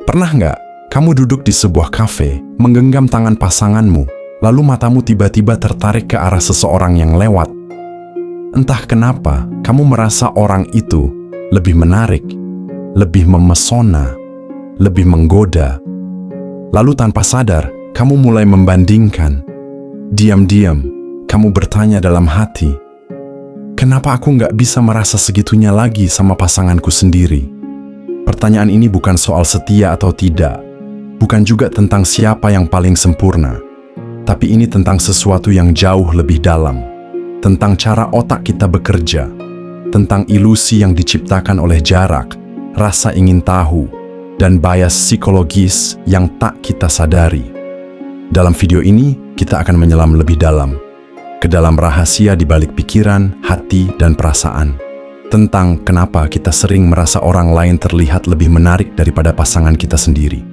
Pernah nggak kamu duduk di sebuah kafe, menggenggam tangan pasanganmu, lalu matamu tiba-tiba tertarik ke arah seseorang yang lewat? Entah kenapa, kamu merasa orang itu lebih menarik, lebih memesona, lebih menggoda. Lalu tanpa sadar, kamu mulai membandingkan. Diam-diam, kamu bertanya dalam hati, kenapa aku nggak bisa merasa segitunya lagi sama pasanganku sendiri? Pertanyaan ini bukan soal setia atau tidak, bukan juga tentang siapa yang paling sempurna, tapi ini tentang sesuatu yang jauh lebih dalam, tentang cara otak kita bekerja, tentang ilusi yang diciptakan oleh jarak, rasa ingin tahu, dan bias psikologis yang tak kita sadari. Dalam video ini, kita akan menyelam lebih dalam, ke dalam rahasia di balik pikiran, hati, dan perasaan. Tentang kenapa kita sering merasa orang lain terlihat lebih menarik daripada pasangan kita sendiri.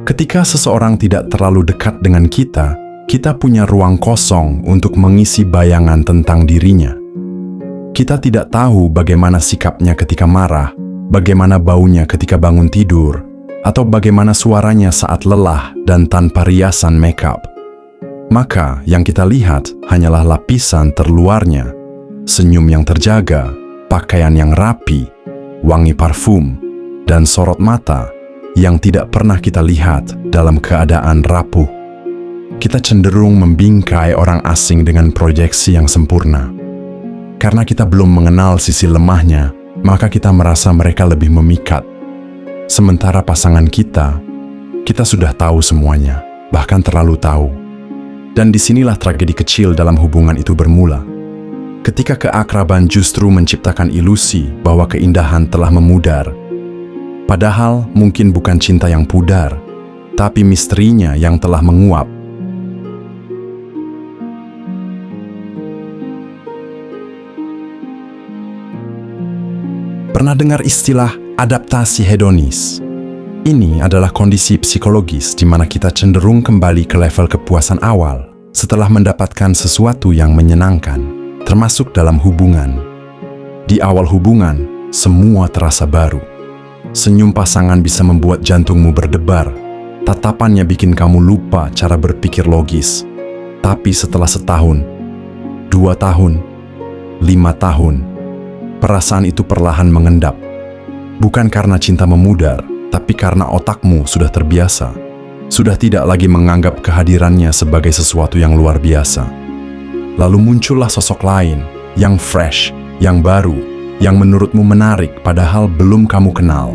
Ketika seseorang tidak terlalu dekat dengan kita punya ruang kosong untuk mengisi bayangan tentang dirinya. Kita tidak tahu bagaimana sikapnya ketika marah, bagaimana baunya ketika bangun tidur, atau bagaimana suaranya saat lelah dan tanpa riasan makeup. Maka yang kita lihat hanyalah lapisan terluarnya, senyum yang terjaga, pakaian yang rapi, wangi parfum, dan sorot mata yang tidak pernah kita lihat dalam keadaan rapuh. Kita cenderung membingkai orang asing dengan proyeksi yang sempurna. Karena kita belum mengenal sisi lemahnya, maka kita merasa mereka lebih memikat. Sementara pasangan kita sudah tahu semuanya, bahkan terlalu tahu. Dan disinilah tragedi kecil dalam hubungan itu bermula. Ketika keakraban justru menciptakan ilusi bahwa keindahan telah memudar. Padahal mungkin bukan cinta yang pudar, tapi misterinya yang telah menguap. Pernah dengar istilah adaptasi hedonis? Ini adalah kondisi psikologis di mana kita cenderung kembali ke level kepuasan awal setelah mendapatkan sesuatu yang menyenangkan, termasuk dalam hubungan. Di awal hubungan, semua terasa baru. Senyum pasangan bisa membuat jantungmu berdebar. Tatapannya bikin kamu lupa cara berpikir logis. Tapi setelah setahun, 2 tahun, 5 tahun, perasaan itu perlahan mengendap. Bukan karena cinta memudar, tapi karena otakmu sudah terbiasa. Sudah tidak lagi menganggap kehadirannya sebagai sesuatu yang luar biasa. Lalu muncullah sosok lain, yang fresh, yang baru, yang menurutmu menarik padahal belum kamu kenal.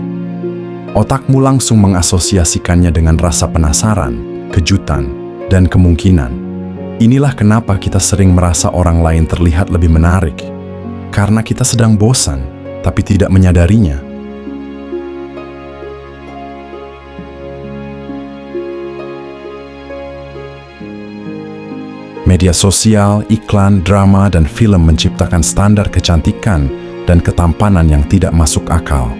Otakmu langsung mengasosiasikannya dengan rasa penasaran, kejutan, dan kemungkinan. Inilah kenapa kita sering merasa orang lain terlihat lebih menarik. Karena kita sedang bosan, tapi tidak menyadarinya. Media sosial, iklan, drama, dan film menciptakan standar kecantikan dan ketampanan yang tidak masuk akal.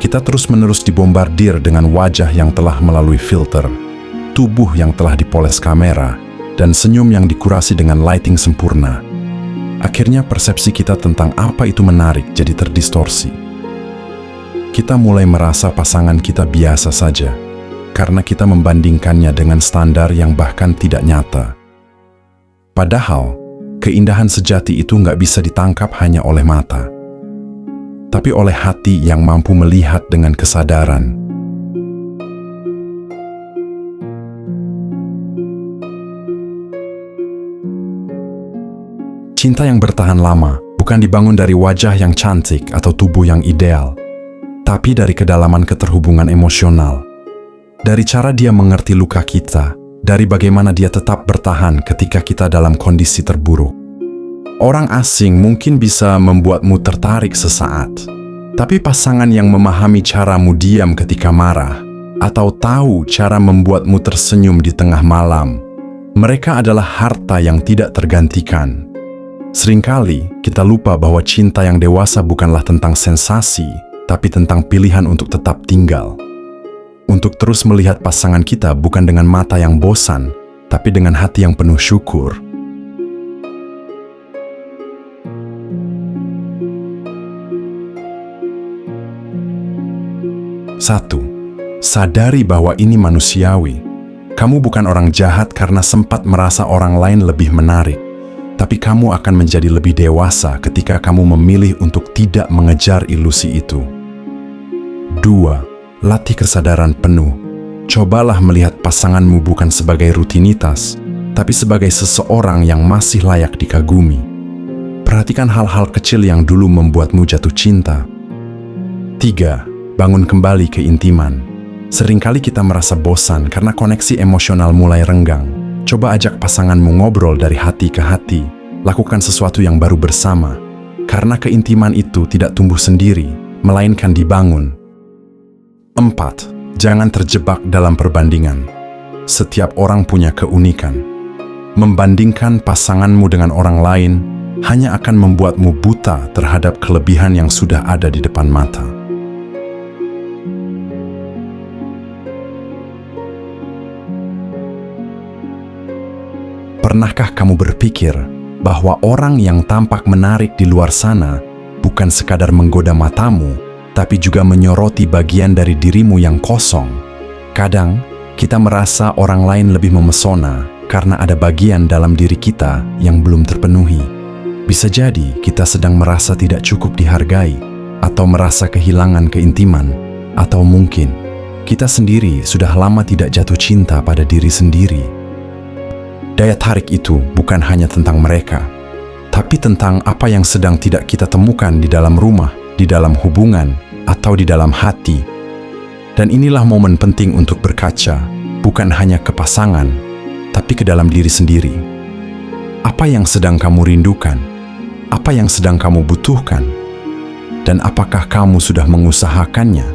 Kita terus-menerus dibombardir dengan wajah yang telah melalui filter, tubuh yang telah dipoles kamera, dan senyum yang dikurasi dengan lighting sempurna. Akhirnya persepsi kita tentang apa itu menarik jadi terdistorsi. Kita mulai merasa pasangan kita biasa saja, karena kita membandingkannya dengan standar yang bahkan tidak nyata. Padahal, keindahan sejati itu nggak bisa ditangkap hanya oleh mata, tapi oleh hati yang mampu melihat dengan kesadaran. Cinta yang bertahan lama bukan dibangun dari wajah yang cantik atau tubuh yang ideal, tapi dari kedalaman keterhubungan emosional. Dari cara dia mengerti luka kita, dari bagaimana dia tetap bertahan ketika kita dalam kondisi terburuk. Orang asing mungkin bisa membuatmu tertarik sesaat, tapi pasangan yang memahami caramu diam ketika marah, atau tahu cara membuatmu tersenyum di tengah malam, mereka adalah harta yang tidak tergantikan. Seringkali kita lupa bahwa cinta yang dewasa bukanlah tentang sensasi, tapi tentang pilihan untuk tetap tinggal. Untuk terus melihat pasangan kita bukan dengan mata yang bosan, tapi dengan hati yang penuh syukur. Satu, sadari bahwa ini manusiawi. Kamu bukan orang jahat karena sempat merasa orang lain lebih menarik, tapi kamu akan menjadi lebih dewasa ketika kamu memilih untuk tidak mengejar ilusi itu. 2. Latih kesadaran penuh. Cobalah melihat pasanganmu bukan sebagai rutinitas, tapi sebagai seseorang yang masih layak dikagumi. Perhatikan hal-hal kecil yang dulu membuatmu jatuh cinta. 3. Bangun kembali keintiman. Seringkali kita merasa bosan karena koneksi emosional mulai renggang. Coba ajak pasanganmu ngobrol dari hati ke hati. Lakukan sesuatu yang baru bersama. Karena keintiman itu tidak tumbuh sendiri, melainkan dibangun. 4. Jangan terjebak dalam perbandingan. Setiap orang punya keunikan. Membandingkan pasanganmu dengan orang lain hanya akan membuatmu buta terhadap kelebihan yang sudah ada di depan mata. Pernahkah kamu berpikir bahwa orang yang tampak menarik di luar sana bukan sekadar menggoda matamu, tapi juga menyoroti bagian dari dirimu yang kosong? Kadang, kita merasa orang lain lebih memesona karena ada bagian dalam diri kita yang belum terpenuhi. Bisa jadi kita sedang merasa tidak cukup dihargai, atau merasa kehilangan keintiman, atau mungkin kita sendiri sudah lama tidak jatuh cinta pada diri sendiri. Daya tarik itu bukan hanya tentang mereka, tapi tentang apa yang sedang tidak kita temukan di dalam rumah, di dalam hubungan, atau di dalam hati. Dan inilah momen penting untuk berkaca, bukan hanya ke pasangan, tapi ke dalam diri sendiri. Apa yang sedang kamu rindukan? Apa yang sedang kamu butuhkan? Dan apakah kamu sudah mengusahakannya?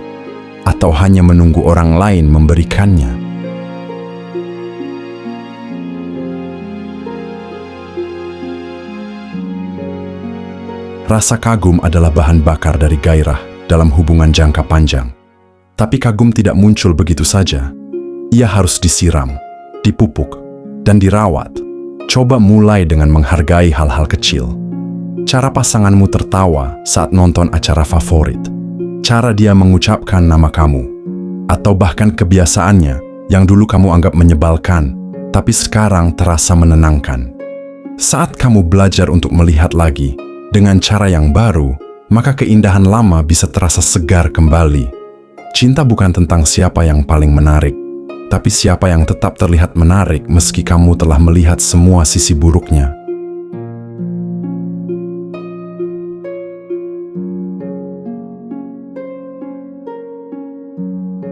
Atau hanya menunggu orang lain memberikannya? Rasa kagum adalah bahan bakar dari gairah dalam hubungan jangka panjang. Tapi kagum tidak muncul begitu saja. Ia harus disiram, dipupuk, dan dirawat. Coba mulai dengan menghargai hal-hal kecil. Cara pasanganmu tertawa saat nonton acara favorit. Cara dia mengucapkan nama kamu. Atau bahkan kebiasaannya yang dulu kamu anggap menyebalkan, tapi sekarang terasa menenangkan. Saat kamu belajar untuk melihat lagi, dengan cara yang baru, maka keindahan lama bisa terasa segar kembali. Cinta bukan tentang siapa yang paling menarik, tapi siapa yang tetap terlihat menarik meski kamu telah melihat semua sisi buruknya.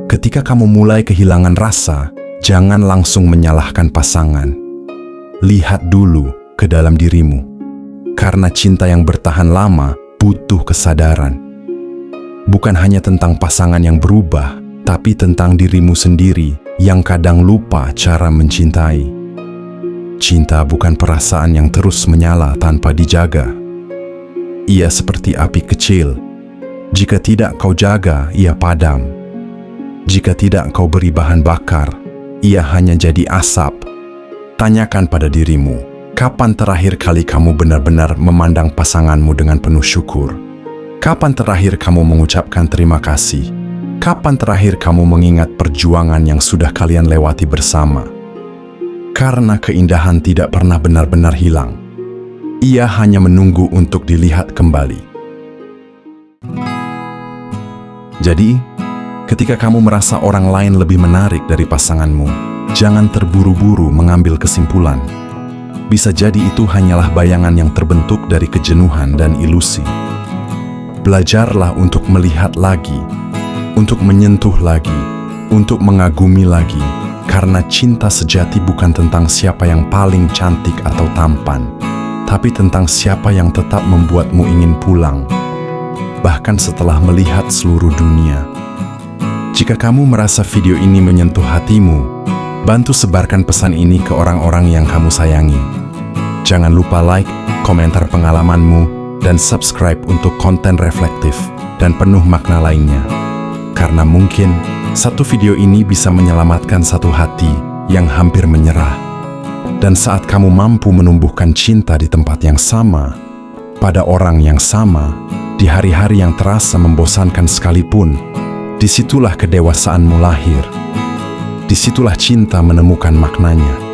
Ketika kamu mulai kehilangan rasa, jangan langsung menyalahkan pasangan. Lihat dulu ke dalam dirimu. Karena cinta yang bertahan lama butuh kesadaran. Bukan hanya tentang pasangan yang berubah, tapi tentang dirimu sendiri yang kadang lupa cara mencintai. Cinta bukan perasaan yang terus menyala tanpa dijaga. Ia seperti api kecil. Jika tidak kau jaga, ia padam. Jika tidak kau beri bahan bakar, ia hanya jadi asap. Tanyakan pada dirimu, kapan terakhir kali kamu benar-benar memandang pasanganmu dengan penuh syukur? Kapan terakhir kamu mengucapkan terima kasih? Kapan terakhir kamu mengingat perjuangan yang sudah kalian lewati bersama? Karena keindahan tidak pernah benar-benar hilang. Ia hanya menunggu untuk dilihat kembali. Jadi, ketika kamu merasa orang lain lebih menarik dari pasanganmu, jangan terburu-buru mengambil kesimpulan. Bisa jadi itu hanyalah bayangan yang terbentuk dari kejenuhan dan ilusi. Belajarlah untuk melihat lagi, untuk menyentuh lagi, untuk mengagumi lagi, karena cinta sejati bukan tentang siapa yang paling cantik atau tampan, tapi tentang siapa yang tetap membuatmu ingin pulang, bahkan setelah melihat seluruh dunia. Jika kamu merasa video ini menyentuh hatimu, bantu sebarkan pesan ini ke orang-orang yang kamu sayangi. Jangan lupa like, komentar pengalamanmu, dan subscribe untuk konten reflektif dan penuh makna lainnya. Karena mungkin satu video ini bisa menyelamatkan satu hati yang hampir menyerah. Dan saat kamu mampu menumbuhkan cinta di tempat yang sama, pada orang yang sama, di hari-hari yang terasa membosankan sekalipun, disitulah kedewasaanmu lahir. Disitulah cinta menemukan maknanya.